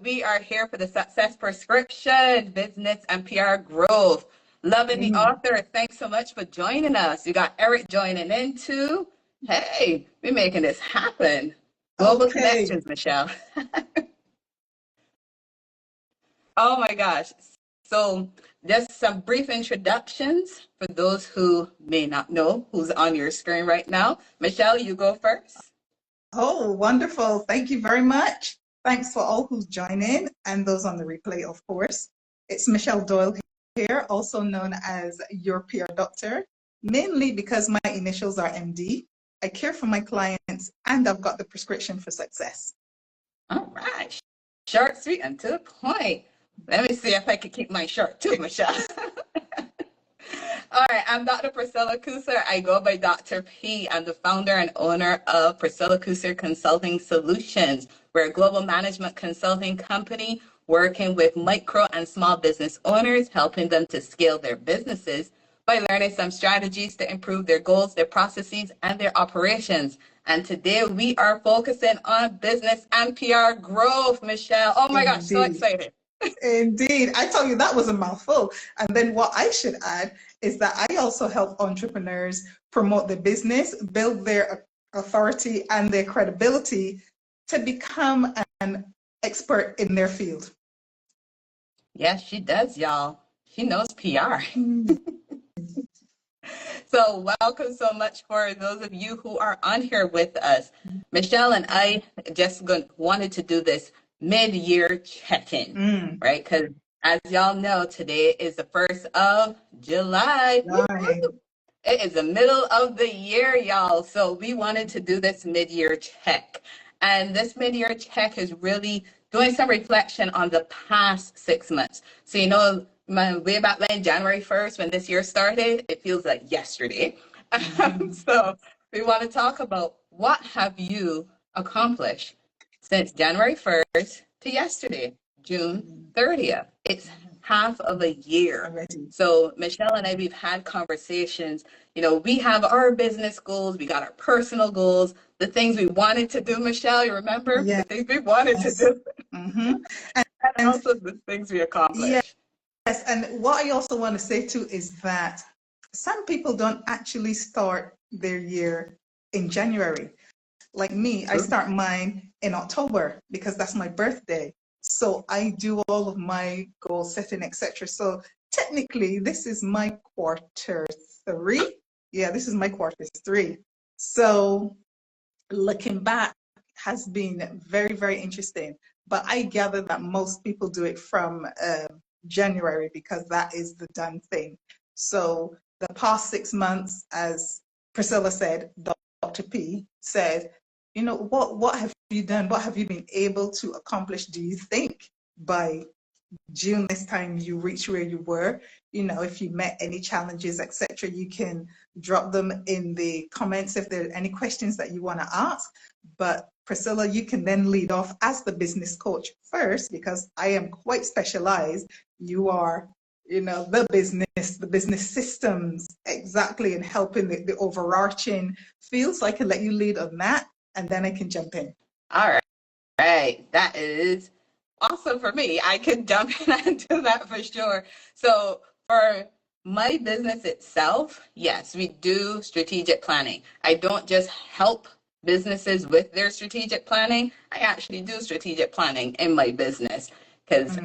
we are here for the Success Prescription, Business and PR Growth. Loving the author. Thanks so much for joining us. You got Eric joining in too. Hey, we're making this happen. Global connections, Michelle. Oh my gosh. So just some brief introductions for those who may not know who's on your screen right now. Michelle, you go first. Oh, wonderful. Thank you very much. Thanks for all who's joining and those on the replay, of course. It's Michelle Doyle here, also known as your PR doctor, mainly because my initials are MD. I care for my clients and I've got the prescription for success. All right. Short, sweet, and to the point. Let me see if I can keep my short too, Michelle. All right, I'm Dr. Priscilla Kucer. I go by Dr. P. I'm the founder and owner of Priscilla Kucer Consulting Solutions. We're a global management consulting company working with micro and small business owners, helping them to scale their businesses by learning some strategies to improve their goals, their processes, and their operations. And today we are focusing on business and PR growth, Michelle. Oh my gosh, so excited. Indeed. I tell you, that was a mouthful. And then what I should add is that I also help entrepreneurs promote their business, build their authority and their credibility to become an expert in their field. Yes, she does, y'all. She knows PR. So welcome so much for those of you who are on here with us. Michelle and I just wanted to do this mid-year check-in, right? Because as y'all know, today is the 1st of July. Right. It is the middle of the year, y'all. So we wanted to do this mid-year check. And this mid-year check is really doing some reflection on the past 6 months. So, you know, way back when, January 1st, when this year started, it feels like yesterday. So we want to talk about what have you accomplished since January 1st to yesterday, June 30th. It's half of a year already. So Michelle and I, we've had conversations. You know, we have our business goals, we got our personal goals, the things we wanted to do, Michelle, you remember? Yes. The things we wanted to do. And also the things we accomplished. Yes, and what I also want to say too is that some people don't actually start their year in January. Like me, I start mine in October because that's my birthday. So I do all of my goal setting, etc. So technically, this is my quarter 3. Yeah, this is my quarter 3. So looking back has been very, very interesting. But I gather that most people do it from January because that is the done thing. So the past 6 months, as Priscilla said, Dr. P said, you know, what have you done? What have you been able to accomplish? Do you think by June this time you reach where you were? You know, if you met any challenges, etc., you can drop them in the comments if there are any questions that you want to ask. But Priscilla, you can then lead off as the business coach first, because I am quite specialized. You are, you know, the business systems, exactly, and helping the overarching field. So I can let you lead on that, and then I can jump in. All right. That is awesome for me. I could jump in and do that for sure. So for my business itself, yes, we do strategic planning. I don't just help businesses with their strategic planning. I actually do strategic planning in my business because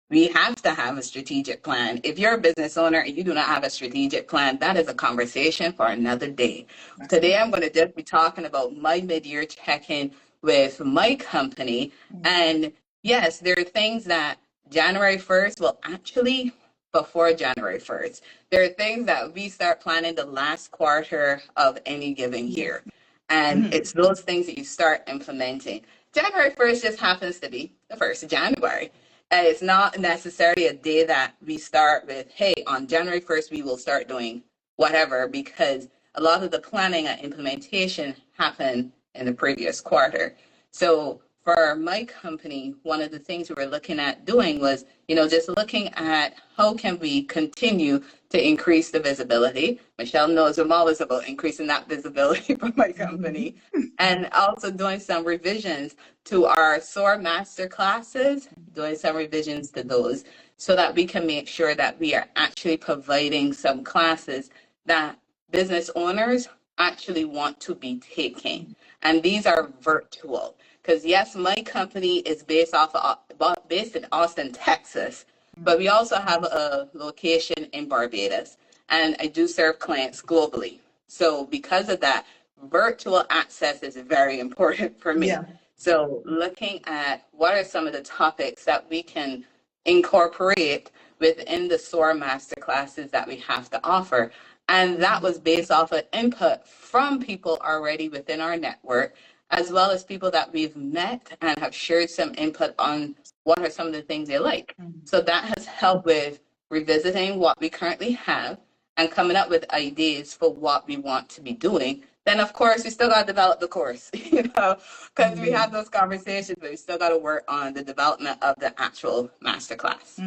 we have to have a strategic plan. If you're a business owner and you do not have a strategic plan, that is a conversation for another day. Today, I'm going to just be talking about my mid-year check-in with my company. And yes, there are things that January 1st, well, actually, before January 1st, there are things that we start planning the last quarter of any given year. And it's those things that you start implementing. January 1st just happens to be the 1st of January. And it's not necessarily a day that we start with, hey, on January 1st, we will start doing whatever, because a lot of the planning and implementation happened in the previous quarter. So for my company, one of the things we were looking at doing was, just looking at how can we continue to increase the visibility. Michelle knows I'm always about increasing that visibility for my company, and also doing some revisions to our SOAR master classes, doing some revisions to those so that we can make sure that we are actually providing some classes that business owners actually want to be taking. And these are virtual. Because yes, my company is based in Austin, Texas, but we also have a location in Barbados, and I do serve clients globally. So because of that, virtual access is very important for me. Yeah. So looking at what are some of the topics that we can incorporate within the SOAR masterclasses that we have to offer. And that was based off of input from people already within our network, as well as people that we've met and have shared some input on what are some of the things they like. So that has helped with revisiting what we currently have and coming up with ideas for what we want to be doing. Then, of course, we still got to develop the course, because we have those conversations, but we still got to work on the development of the actual masterclass.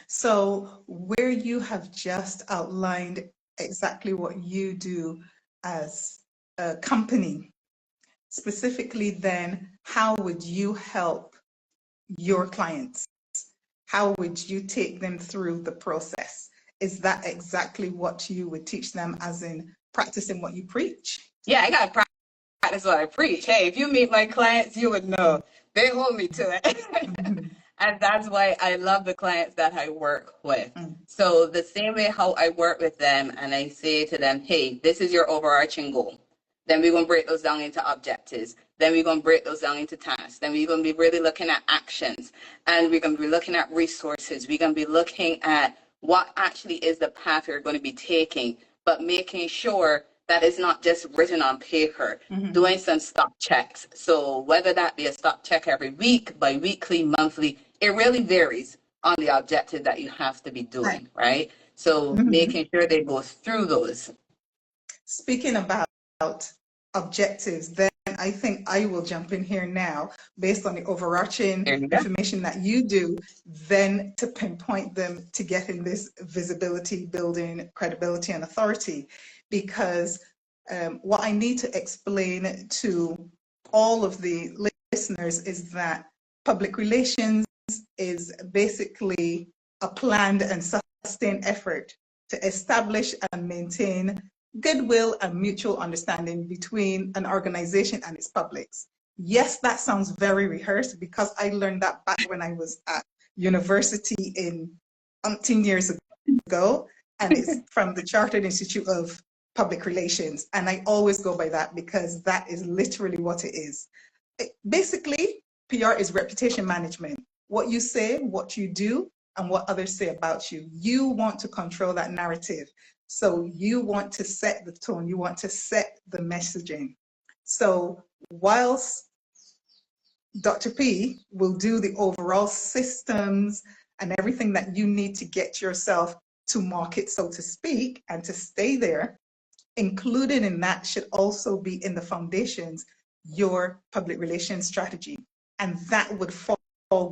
So where you have just outlined exactly what you do as a company, specifically then, how would you help your clients? How would you take them through the process? Is that exactly what you would teach them, as in practicing what you preach? Yeah, I got to practice what I preach. Hey, if you meet my clients, you would know. They hold me to it. And that's why I love the clients that I work with. So the same way how I work with them and I say to them, hey, this is your overarching goal. Then we're going to break those down into objectives. Then we're going to break those down into tasks. Then we're going to be really looking at actions. And we're going to be looking at resources. We're going to be looking at what actually is the path you're going to be taking, but making sure that it's not just written on paper, doing some stop checks. So whether that be a stop check every week, bi-weekly, monthly, it really varies on the objective that you have to be doing, right? So making sure they go through those. Speaking about objectives, then I think I will jump in here now, based on the overarching information that you do, then to pinpoint them to getting this visibility, building credibility and authority. Because what I need to explain to all of the listeners is that public relations is basically a planned and sustained effort to establish and maintain goodwill and mutual understanding between an organization and its publics. Yes, that sounds very rehearsed, because I learned that back when I was at university in 10 years ago, and it's from the Chartered Institute of Public Relations. And I always go by that, because that is literally what it is. Basically, PR is reputation management. What you say, what you do, and what others say about you. You want to control that narrative. So you want to set the tone, you want to set the messaging. So whilst Dr. P will do the overall systems and everything that you need to get yourself to market, so to speak, and to stay there, included in that should also be in the foundations, your public relations strategy. And that would fall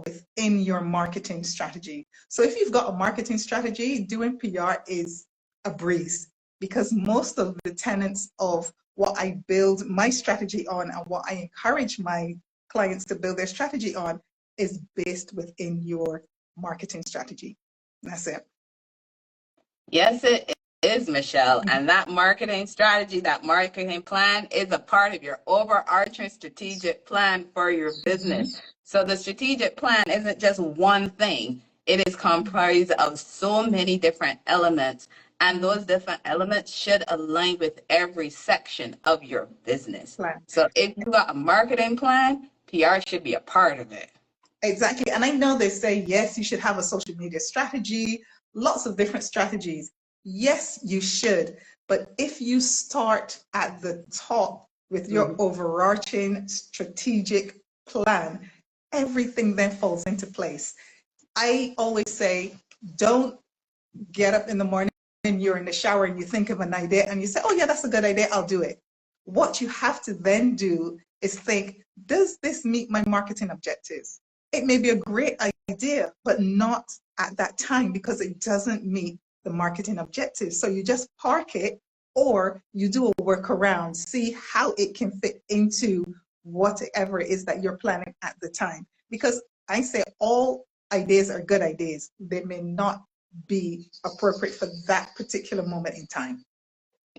within your marketing strategy. So if you've got a marketing strategy, doing PR is a breeze, because most of the tenets of what I build my strategy on and what I encourage my clients to build their strategy on is based within your marketing strategy. That's it. Yes, it is, Michelle. And that marketing strategy, that marketing plan is a part of your overarching strategic plan for your business. So the strategic plan isn't just one thing. It is comprised of so many different elements, and those different elements should align with every section of your business. So if you got a marketing plan, PR should be a part of it. Exactly. And I know they say, yes, you should have a social media strategy, lots of different strategies. Yes, you should. But if you start at the top with your overarching strategic plan, everything then falls into place. I always say, don't get up in the morning and you're in the shower and you think of an idea and you say, oh yeah, that's a good idea, I'll do it. What you have to then do is think, does this meet my marketing objectives? It may be a great idea, but not at that time because it doesn't meet the marketing objectives. So you just park it, or you do a workaround, see how it can fit into whatever it is that you're planning at the time. Because I say all ideas are good ideas. They may not be appropriate for that particular moment in time.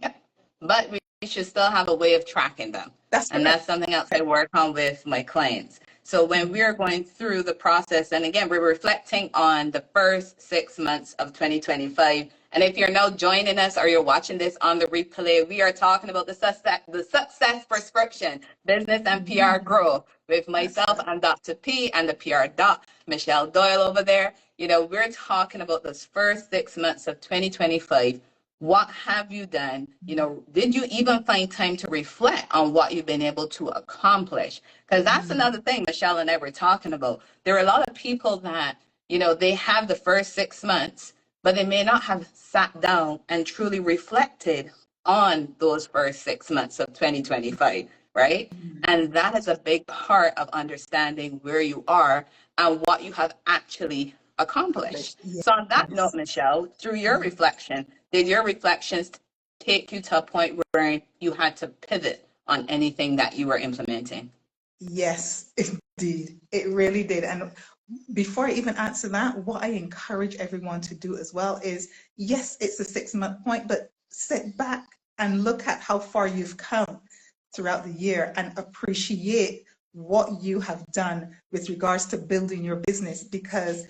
Yeah. But we should still have a way of tracking them. That's And correct. that's something else I work on with my clients. So when we're going through the process, and again, we're reflecting on the first 6 months of 2025. And if you're now joining us or you're watching this on the replay, we are talking about the success prescription, business and PR growth with myself and Dr. P and the PR doc, Michelle Doyle over there. We're talking about those first 6 months of 2025. What have you done? Did you even find time to reflect on what you've been able to accomplish? Because that's another thing Michelle and I were talking about. There are a lot of people that, they have the first 6 months, but they may not have sat down and truly reflected on those first 6 months of 2025, right? And that is a big part of understanding where you are and what you have actually accomplished. So on that note, Michelle, through your reflection, did your reflections take you to a point where you had to pivot on anything that you were implementing? Yes, indeed. It really did. And before I even answer that, what I encourage everyone to do as well is, yes, it's a 6 month point, but sit back and look at how far you've come throughout the year and appreciate what you have done with regards to building your business, because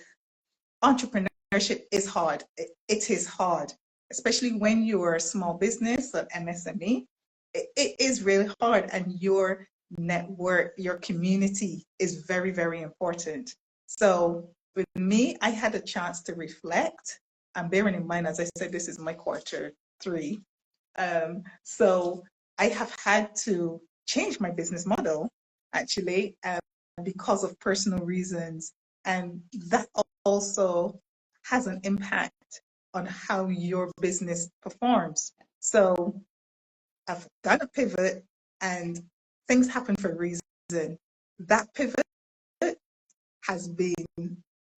entrepreneurship is hard. It is hard, especially when you're a small business, an MSME. It is really hard, and your network, your community is very, very important. So with me, I had a chance to reflect. And bearing in mind, as I said, this is my quarter 3. So I have had to change my business model, actually, because of personal reasons. And that also has an impact on how your business performs. So I've done a pivot, and things happen for a reason. That pivot has been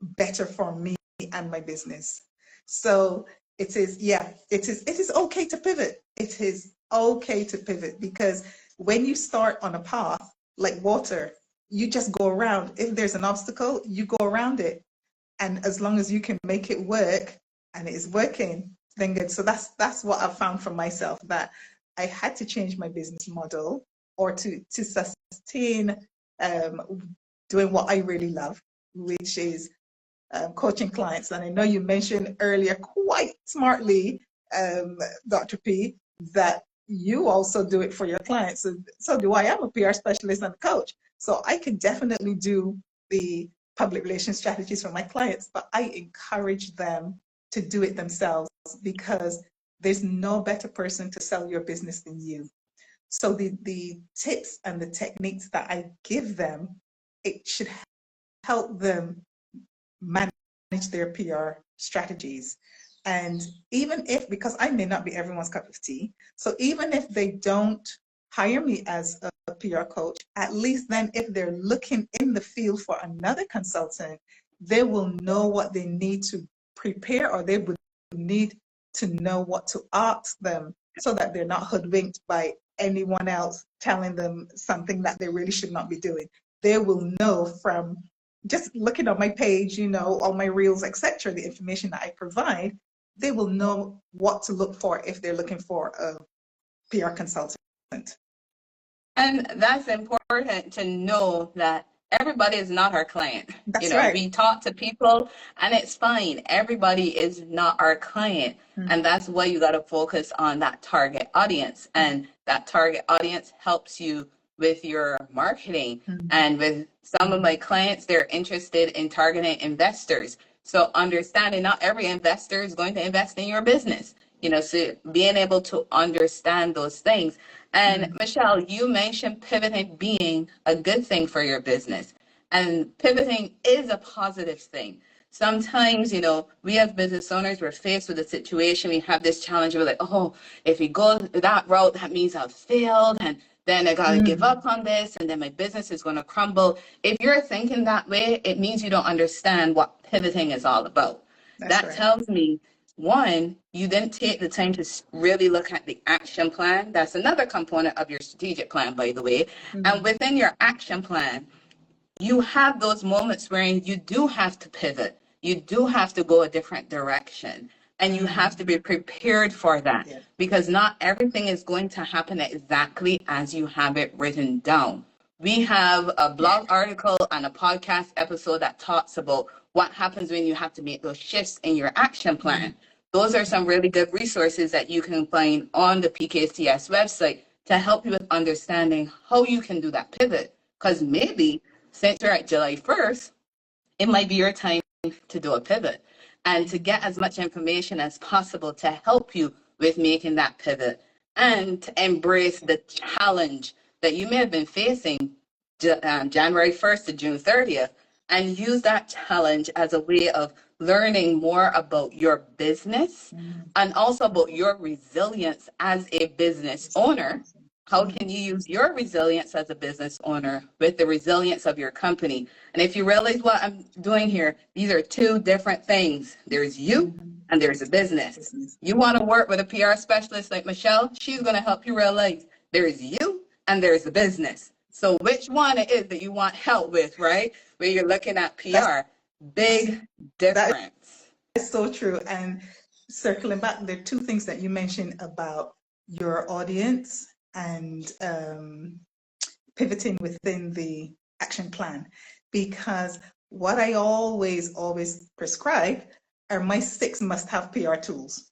better for me and my business. So it is okay to pivot. It is okay to pivot, because when you start on a path like water, you just go around. If there's an obstacle, you go around it. And as long as you can make it work and it is working, then good. So that's what I've found for myself, that I had to change my business model, or to sustain doing what I really love, which is coaching clients. And I know you mentioned earlier quite smartly, Dr. P, that you also do it for your clients. So do I. I'm a PR specialist and a coach. So I can definitely do the public relations strategies for my clients, but I encourage them to do it themselves, because there's no better person to sell your business than you. So the tips and the techniques that I give them, it should help them manage their PR strategies. And even if, because I may not be everyone's cup of tea, so even if they don't hire me as a PR coach, at least then if they're looking in the field for another consultant, they will know what they need to prepare, or they would need to know what to ask them, so that they're not hoodwinked by anyone else telling them something that they really should not be doing. They will know from just looking on my page, all my reels, etc., the information that I provide, they will know what to look for if they're looking for a PR consultant. And that's important to know that everybody is not our client. That's right. We talk to people and it's fine. Everybody is not our client. And that's why you got to focus on that target audience. And that target audience helps you with your marketing. And with some of my clients, they're interested in targeting investors. So understanding not every investor is going to invest in your business. So being able to understand those things. And Michelle, you mentioned pivoting being a good thing for your business. And pivoting is a positive thing. sometimes, we as business owners, we're faced with a situation, we have this challenge, we're like, oh, if we go that route, that means I've failed, and then I got to give up on this, and then my business is going to crumble. If you're thinking that way, it means you don't understand what pivoting is all about. That's That right. tells me, one, you didn't take the time to really look at the action plan. That's another component of your strategic plan, by the way. And within your action plan, you have those moments where you do have to pivot. You do have to go a different direction. And you have to be prepared for that, Yeah. because not everything is going to happen exactly as you have it written down. We have a blog article and a podcast episode that talks about what happens when you have to make those shifts in your action plan. Those are some really good resources that you can find on the PKCS website to help you with understanding how you can do that pivot. Because maybe since we're at July 1st, it might be your time to do a pivot and to get as much information as possible to help you with making that pivot and to embrace the challenge that you may have been facing January 1st to June 30th, and use that challenge as a way of learning more about your business and also about your resilience as a business owner. How can you use your resilience as a business owner with the resilience of your company? And if you realize what I'm doing here, these are two different things. There's you and there's a business. You want to work with a PR specialist like Michelle, she's going to help you realize there's you and there's a business. So which one it is that you want help with, right? Where you're looking at PR, big difference. That's so true. And circling back, there are two things that you mentioned about your audience and pivoting within the action plan. Because what I always prescribe are my 6 must-have PR tools.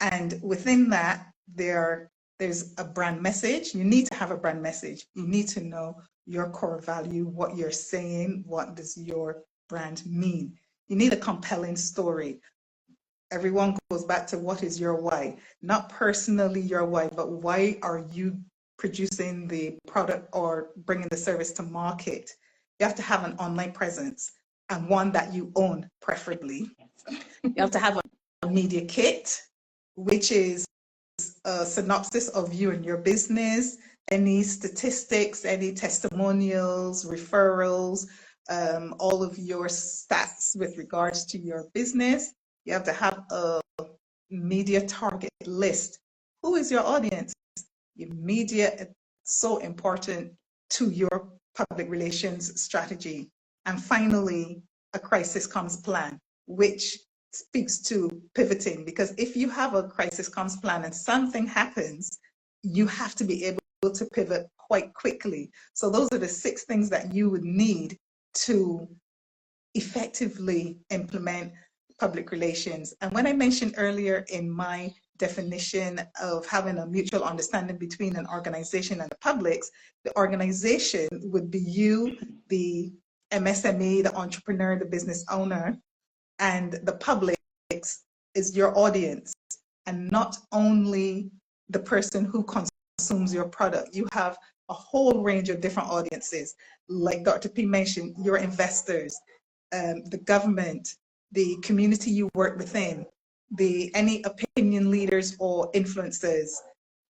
And within that, there's a brand message. You need to have a brand message. You need to know your core value, what you're saying, what does your brand mean. You need a compelling story. Everyone goes back to what is your why, not personally your why, but why are you producing the product or bringing the service to market? You have to have an online presence, and one that you own, preferably. You have to have a media kit, which is a synopsis of you and your business, any statistics, any testimonials, referrals, all of your stats with regards to your business. You have to have a media target list. Who is your audience? Your media is so important to your public relations strategy. And finally, a crisis comms plan, which speaks to pivoting, because if you have a crisis comms plan and something happens, you have to be able to pivot quite quickly. So those are the 6 things that you would need to effectively implement public relations. And when I mentioned earlier in my definition of having a mutual understanding between an organization and the publics, the organization would be you, the MSME, the entrepreneur, the business owner, and the public is your audience, and not only the person who consumes your product. You have a whole range of different audiences. Like Dr. P mentioned, your investors, the government, the community you work within, any opinion leaders or influencers,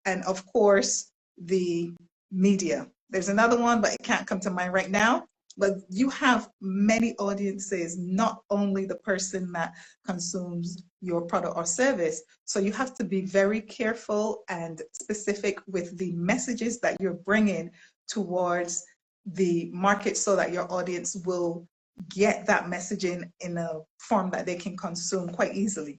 and of course, the media. There's another one, but it can't come to mind right now. But you have many audiences, not only the person that consumes your product or service. So you have to be very careful and specific with the messages that you're bringing towards the market so that your audience will get that messaging in a form that they can consume quite easily.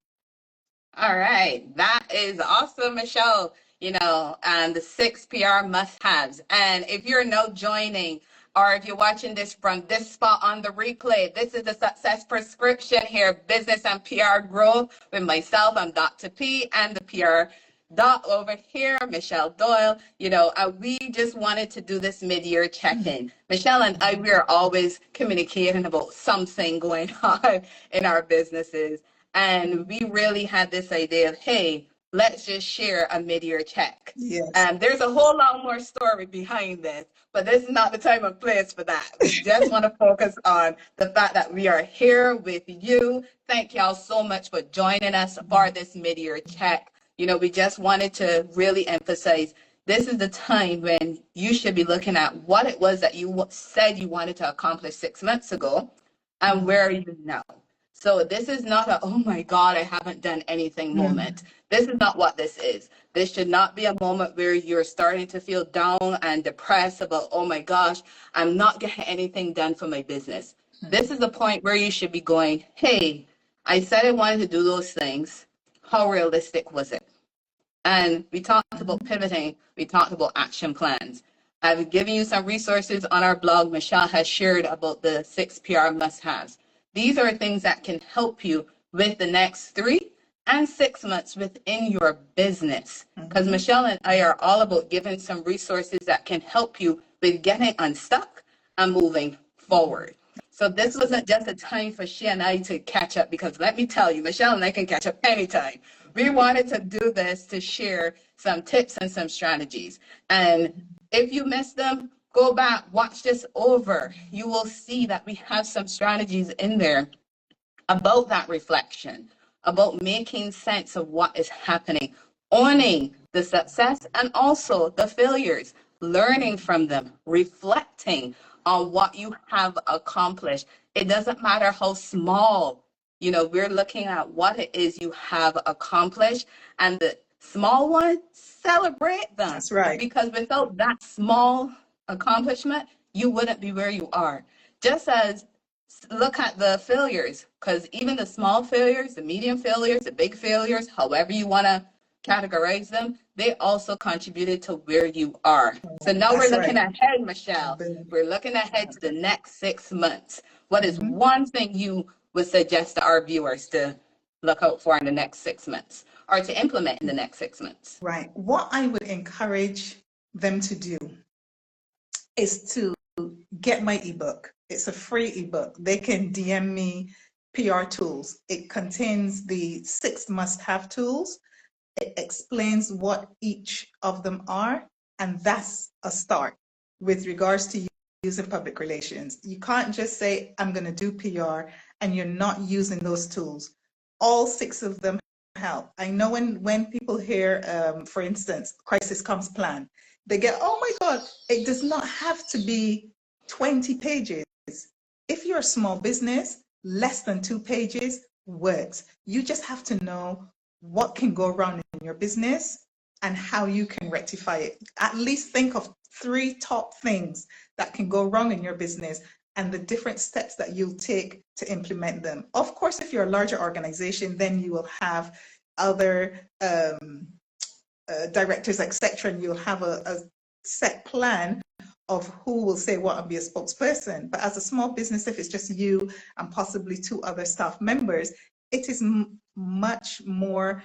All right, that is awesome, Michelle. And the 6 PR must-haves. And if you're now joining, or if you're watching this from this spot on the replay, this is the Success Prescription here, Business and PR Growth with myself. I'm Dr. P, and the PR doc over here, Michelle Doyle. We just wanted to do this mid-year check-in. Michelle and I, we are always communicating about something going on in our businesses. And we really had this idea of, hey, let's just share a mid-year check. Yes. There's a whole lot more story behind this, but this is not the time or place for that. We just want to focus on the fact that we are here with you. Thank y'all so much for joining us for this mid-year check. You know, we just wanted to really emphasize this is the time when you should be looking at what it was that you said you wanted to accomplish 6 months ago and where are you now. So this is not a, oh my God, I haven't done anything moment. This is not what this is. This should not be a moment where you're starting to feel down and depressed about, oh my gosh, I'm not getting anything done for my business. This is the point where you should be going, hey, I said I wanted to do those things. How realistic was it? And we talked about pivoting. We talked about action plans. I've given you some resources on our blog. Michelle has shared about the 6 PR must-haves. These are things that can help you with the next 3 and 6 months within your business. Because Michelle and I are all about giving some resources that can help you with getting unstuck and moving forward. So this wasn't just a time for she and I to catch up, because let me tell you, Michelle and I can catch up anytime. We wanted to do this to share some tips and some strategies. And if you missed them, go back, watch this over. You will see that we have some strategies in there about that reflection, about making sense of what is happening, owning the success and also the failures, learning from them, reflecting on what you have accomplished. It doesn't matter how small, you know, we're looking at what it is you have accomplished, and the small ones, celebrate them. That's right. Because without that small accomplishment, you wouldn't be where you are. Just as look at the failures, because even the small failures, the medium failures, the big failures, however you want to categorize them, they also contributed to where you are. So now we're looking ahead, Michelle. We're looking ahead to the next 6 months. What is one thing you would suggest to our viewers to look out for in the next 6 months, or to implement in the next 6 months? Right. What I would encourage them to do is to get my ebook. It's a free ebook. They can DM me PR tools. It contains the 6 must-have tools. It explains what each of them are, and that's a start with regards to using public relations. You can't just say, I'm going to do PR, and you're not using those tools. All 6 of them help. I know when people hear, for instance, crisis comms plan, they get, oh my God, it does not have to be 20 pages. If you're a small business, less than 2 pages works. You just have to know what can go wrong in your business and how you can rectify it. At least think of 3 top things that can go wrong in your business and the different steps that you'll take to implement them. Of course, if you're a larger organization, then you will have other directors, etc., and you'll have a set plan of who will say what and be a spokesperson. But as a small business, if it's just you and possibly 2 other staff members, it is much more,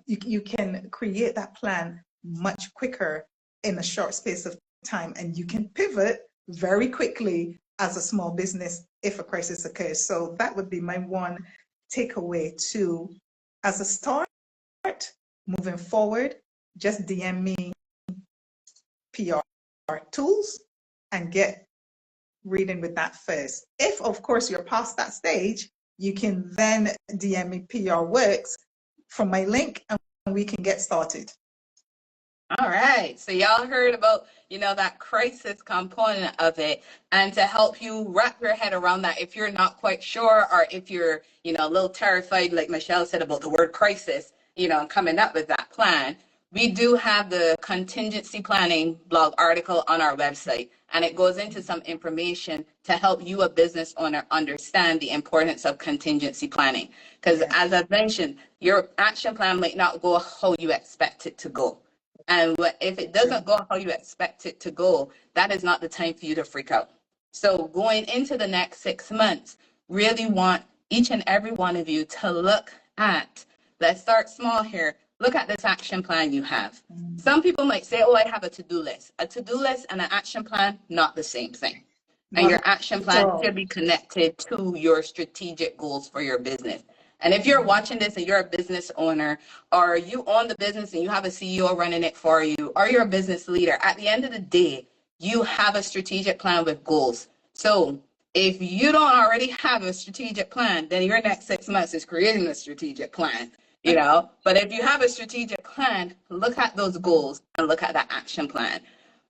you can create that plan much quicker in a short space of time, and you can pivot very quickly as a small business if a crisis occurs. So that would be my one takeaway to, as a start, moving forward, just DM me PR tools and get reading with that first. If, of course, you're past that stage, you can then DM me PR works from my link and we can get started. All right. So y'all heard about, you know, that crisis component of it, and to help you wrap your head around that, if you're not quite sure, or if you're, you know, a little terrified, like Michelle said, about the word crisis, you know, coming up with that plan, we do have the contingency planning blog article on our website, and it goes into some information to help you, a business owner, understand the importance of contingency planning. Because as I've mentioned, your action plan might not go how you expect it to go. And if it doesn't go how you expect it to go, that is not the time for you to freak out. So going into the next 6 months, really want each and every one of you to look at, let's start small here, look at this action plan you have. Some people might say, oh, I have a to-do list. A to-do list and an action plan, not the same thing. And your action plan should be connected to your strategic goals for your business. And if you're watching this and you're a business owner, or you own the business and you have a CEO running it for you, or you're a business leader, at the end of the day, you have a strategic plan with goals. So if you don't already have a strategic plan, then your next 6 months is creating a strategic plan, you know. But if you have a strategic plan, look at those goals and look at that action plan.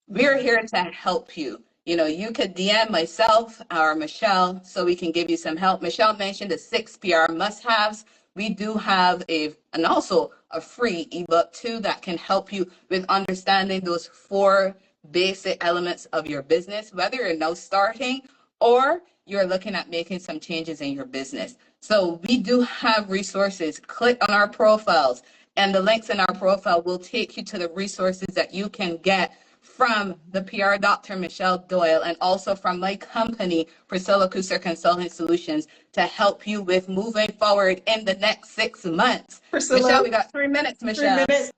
We're here to help you. You know, you could DM myself or Michelle so we can give you some help. Michelle mentioned the 6 PR must-haves. We do have and also a free ebook too that can help you with understanding those 4 basic elements of your business, whether you're now starting or you're looking at making some changes in your business. So we do have resources. Click on our profiles, and the links in our profile will take you to the resources that you can get from the PR Dr. Michelle Doyle, and also from my company, Priscilla Kucer Consulting Solutions, to help you with moving forward in the next 6 months. Priscilla, Michelle, we got 3 minutes, Michelle. 3 minutes.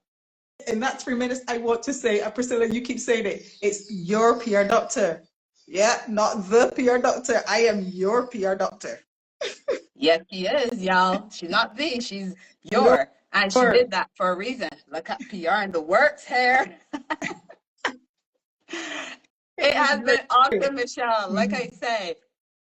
In that 3 minutes, I want to say, Priscilla, you keep saying it. It's your PR doctor. Yeah, not the PR doctor. I am your PR doctor. Yes, she is, y'all. She's not the, she's your. And she did that for a reason. Look at PR in the works here. It has been awesome, Michelle. Like I said,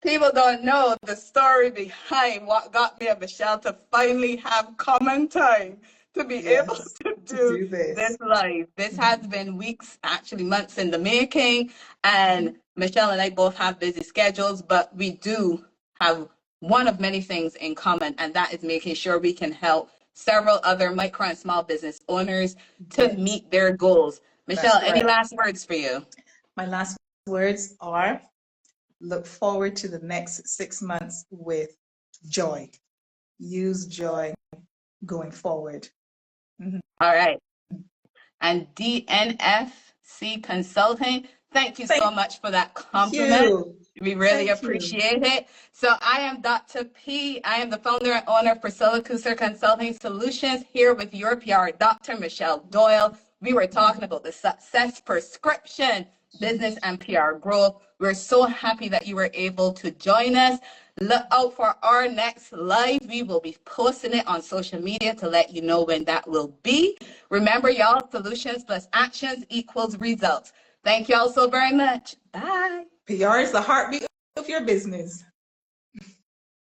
people don't know the story behind what got me and Michelle to finally have common time to be able to do this live. This has been weeks, actually months in the making. And Michelle and I both have busy schedules, but we do have one of many things in common, and that is making sure we can help several other micro and small business owners to meet their goals. Michelle, any last words for you? My last words are, look forward to the next 6 months with joy. Use joy going forward. All right. And DNFC Consulting, thank you so much for that compliment. We really appreciate it. So I am Dr. P. I am the founder and owner of Priscilla Kucer Consulting Solutions, here with your PR Dr. Michelle Doyle. We were talking about the success prescription, business and PR growth. We're so happy that you were able to join us. Look out for our next live. We will be posting it on social media to let you know when that will be. Remember, y'all, solutions plus actions equals results. Thank y'all so very much. Bye. PR is the heartbeat of your business.